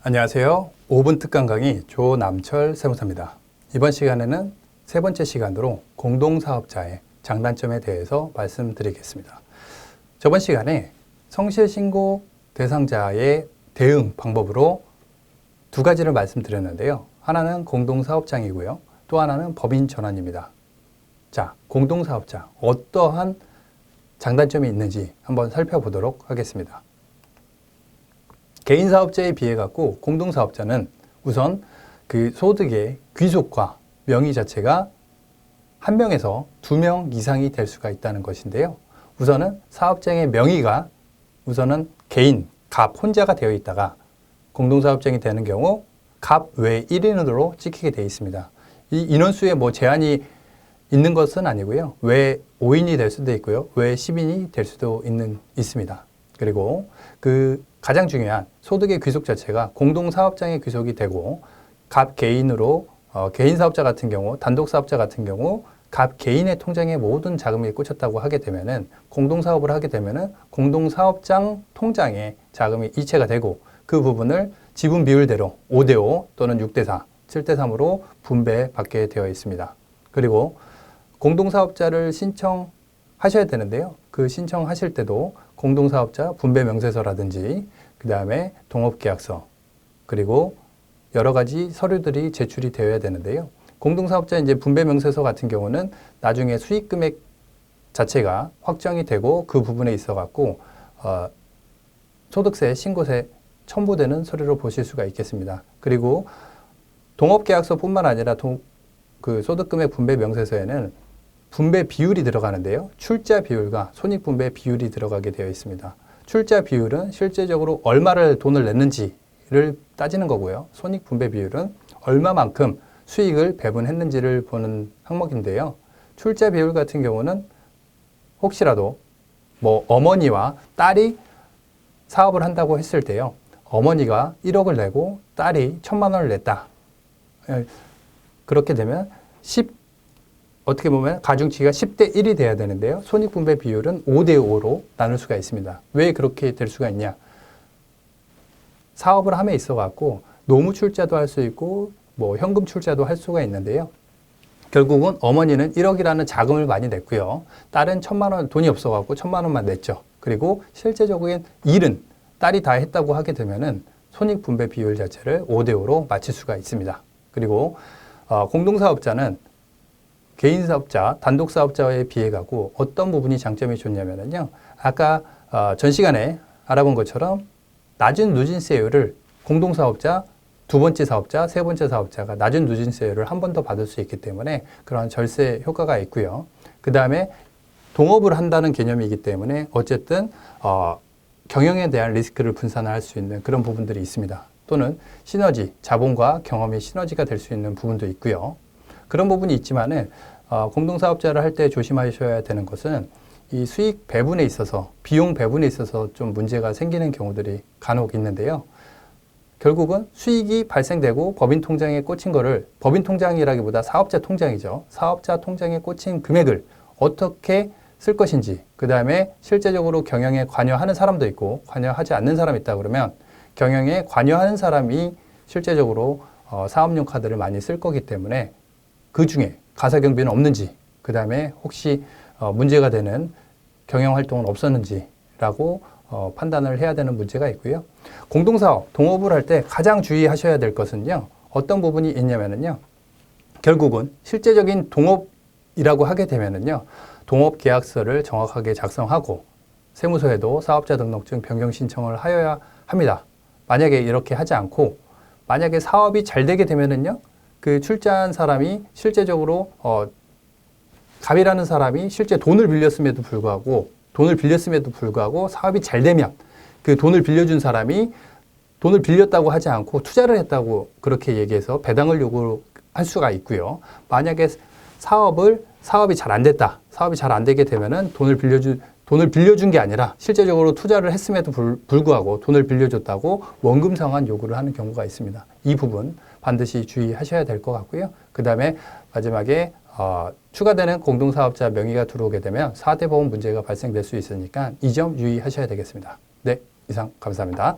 안녕하세요. 5분 특강 강의 조남철 세무사입니다. 이번 시간에는 세 번째 시간으로 공동사업자의 장단점에 대해서 말씀드리겠습니다. 저번 시간에 성실신고 대상자의 대응 방법으로 두 가지를 말씀드렸는데요. 하나는 공동사업장이고요. 또 하나는 법인 전환입니다. 자, 공동사업자 어떠한 장단점이 있는지 한번 살펴보도록 하겠습니다. 개인사업자에 비해 갖고 공동사업자는 우선 그 소득의 귀속과 명의 자체가 한 명에서 2명 이상이 될 수가 있다는 것인데요. 우선은 사업장의 명의가 우선은 개인, 갑 혼자가 되어 있다가 공동사업장이 되는 경우 갑 외 1인으로 찍히게 되어 있습니다. 이 인원수에 뭐 제한이 있는 것은 아니고요. 외 5인이 될 수도 있고요. 외 10인이 될 수도 있습니다. 그리고 그 가장 중요한 소득의 귀속 자체가 공동사업장의 귀속이 되고 갑 개인으로 개인 사업자 같은 경우 단독 사업자 같은 경우 갑 개인의 통장에 모든 자금이 꽂혔다고 하게 되면은 공동사업을 하게 되면은 공동사업장 통장에 자금이 이체가 되고 그 부분을 지분 비율대로 5대5 또는 6대4, 7대3으로 분배받게 되어 있습니다. 그리고 공동사업자를 신청하셔야 되는데요. 그 신청하실 때도 공동사업자 분배명세서라든지 그 다음에 동업계약서 그리고 여러 가지 서류들이 제출이 되어야 되는데요. 공동사업자 이제 분배명세서 같은 경우는 나중에 수익금액 자체가 확정이 되고 그 부분에 있어 갖고 소득세 신고세 첨부되는 서류로 보실 수가 있겠습니다. 그리고 동업계약서뿐만 아니라 그 소득금액 분배명세서에는 분배 비율이 들어가는데요. 출자 비율과 손익분배 비율이 들어가게 되어 있습니다. 출자 비율은 실제적으로 얼마를 돈을 냈는지를 따지는 거고요. 손익분배 비율은 얼마만큼 수익을 배분했는지를 보는 항목인데요. 출자 비율 같은 경우는 혹시라도 뭐 어머니와 딸이 사업을 한다고 했을 때요. 어머니가 1억을 내고 딸이 1,000만 원을 냈다. 그렇게 되면 어떻게 보면 가중치가 10대 1이 돼야 되는데요. 손익분배 비율은 5대 5로 나눌 수가 있습니다. 왜 그렇게 될 수가 있냐? 사업을 함에 있어 갖고 노무 출자도 할 수 있고 뭐 현금 출자도 할 수가 있는데요. 결국은 어머니는 1억이라는 자금을 많이 냈고요. 딸은 1,000만 원 돈이 없어 갖고 1,000만 원만 냈죠. 그리고 실제적인 일은 딸이 다 했다고 하게 되면은 손익분배 비율 자체를 5대 5로 맞출 수가 있습니다. 그리고 공동사업자는 개인사업자, 단독사업자에 비해 가고 어떤 부분이 장점이 좋냐면요. 아까 전 시간에 알아본 것처럼 낮은 누진세율을 공동사업자, 두 번째 사업자, 세 번째 사업자가 낮은 누진세율을 한 번 더 받을 수 있기 때문에 그런 절세 효과가 있고요. 그 다음에 동업을 한다는 개념이기 때문에 어쨌든 경영에 대한 리스크를 분산할 수 있는 그런 부분들이 있습니다. 또는 시너지, 자본과 경험이 시너지가 될 수 있는 부분도 있고요. 그런 부분이 있지만은 공동사업자를 할 때 조심하셔야 되는 것은 이 수익 배분에 있어서 비용 배분에 있어서 좀 문제가 생기는 경우들이 간혹 있는데요. 결국은 수익이 발생되고 법인 통장에 꽂힌 거를 법인 통장이라기보다 사업자 통장이죠. 사업자 통장에 꽂힌 금액을 어떻게 쓸 것인지 그 다음에 실제적으로 경영에 관여하는 사람도 있고 관여하지 않는 사람이 있다 그러면 경영에 관여하는 사람이 실제적으로 사업용 카드를 많이 쓸 거기 때문에 그 중에 가사경비는 없는지, 그 다음에 혹시 문제가 되는 경영활동은 없었는지라고 판단을 해야 되는 문제가 있고요. 공동사업, 동업을 할 때 가장 주의하셔야 될 것은요. 어떤 부분이 있냐면요. 결국은 실제적인 동업이라고 하게 되면은요. 동업계약서를 정확하게 작성하고 세무서에도 사업자 등록증 변경 신청을 하여야 합니다. 만약에 이렇게 하지 않고 만약에 사업이 잘 되게 되면은요. 그 출자한 사람이 실제적으로 갑이라는 사람이 실제 돈을 빌렸음에도 불구하고 사업이 잘 되면 그 돈을 빌려준 사람이 돈을 빌렸다고 하지 않고 투자를 했다고 그렇게 얘기해서 배당을 요구할 수가 있고요. 만약에 사업이 잘 안 됐다. 사업이 잘 안 되게 되면은 돈을 빌려준 게 아니라 실제적으로 투자를 했음에도 불구하고 돈을 빌려줬다고 원금 상환 요구를 하는 경우가 있습니다. 이 부분 반드시 주의하셔야 될 것 같고요. 그 다음에 마지막에 추가되는 공동사업자 명의가 들어오게 되면 4대 보험 문제가 발생될 수 있으니까 이 점 유의하셔야 되겠습니다. 네, 이상 감사합니다.